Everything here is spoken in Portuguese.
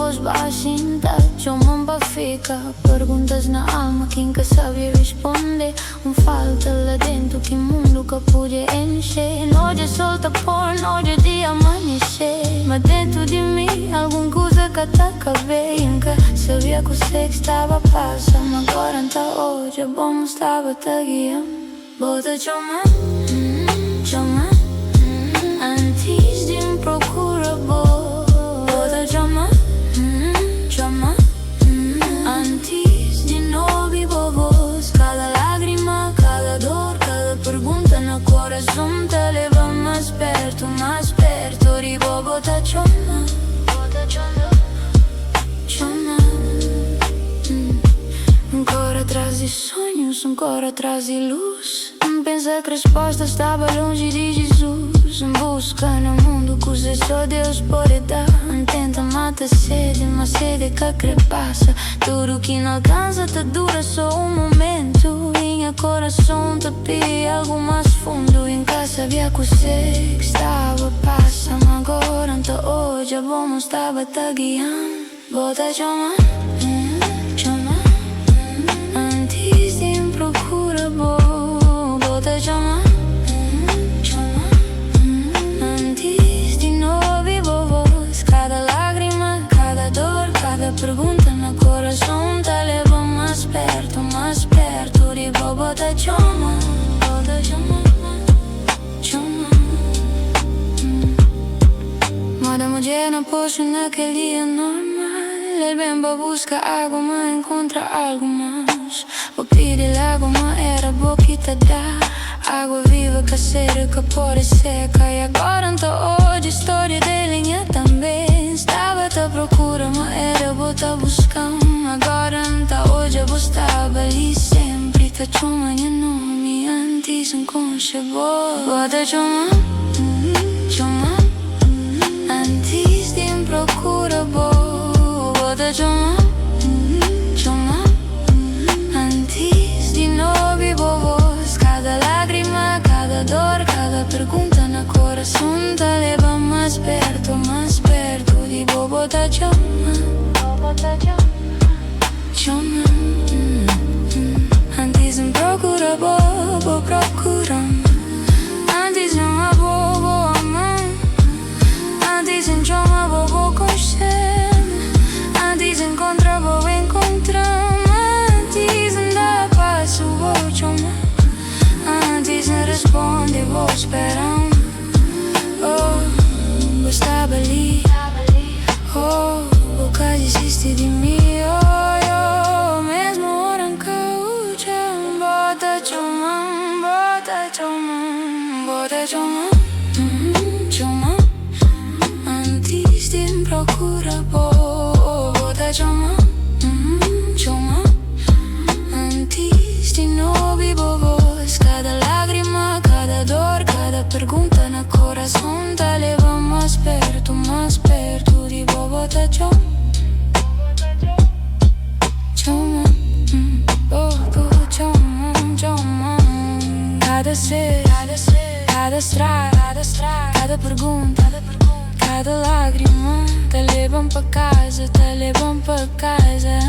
voz baixinha, chamam pra ficar. Perguntas na alma que nunca sabia responder. Falta lá dentro que mundo que podia encher. Hoje solta porno, hoje é dia amanhecer. Mas dentro de mim, alguma coisa que ataca bem. Nunca sabia que o sexo estava passando. Agora então hoje é bom, estava te guiando. Bota chamar, chamar. Antes de me procurar, bota chamar, chamar. Antes de não ouvir voz. Cada lágrima, cada dor, cada pergunta no coração te leva mais perto, mais perto. E vou botar chamar, chamar. Um cor atrás de sonhos, um cor atrás de luz. Pensa que a resposta estava longe de Jesus. Busca no mundo coisas só Deus pode dar. Tenta matar sede, mas sede que crepassa. Tudo que não alcança te dura só um momento. Minha coração te pede algo mais fundo. Em casa sabia que o sexo estava passando. Agora então hoje a bom estava te guiando. Bota chamar, chamar. Antes de me procurar, bota chamar, chamar. Antes de não ouvir voz. Cada lágrima, cada dor, cada pergunta no coração te leva mais perto, mais perto. E vou botar chamar, bota chamar, chamar. Moda mulher não posso naquele dia normal. Ele vem pra buscar água, mas encontra algo mais. Vou pedir água, mas era boquita dá. Água viva, caseira que pode seca. E agora então hoje a história dele é também. Estava à procura, mas era botar buscando. Agora então hoje eu estava ali sempre. Tá chamando meu nome antes um conchegou. Bota chamar, chamar. Antes de me procurar, bota chamar, chamar. Antes de não ouvir voz. Cada lágrima, cada dor, cada pergunta no coração te leva mais perto, mais perto. E vou botar chamar, chamar. Antes de me procurar, vou procurar. Antes de amar, vou amar. Antes de chamar, vou conhecer. Antes de encontrar, vou encontrar. Antes de dar passo, vou chamar. Antes de responder, vou esperar. Oh, estava ali. Oh, o que desiste de mim. Oh, mesmo hora em que o chão. Bota chamar, bota chamar, bota chamar, chamar. Antes de me procurar, bota chamar, chamar. Antes de não ouvir voz. Cada lágrima, cada dor, cada pergunta no coração te leva mais perto, mais perto. De vou botar chamar, chamar, chamar, chamar. Cada ser, cada estrada, cada pergunta, cada lágrima te levam pra casa, te levam pra casa.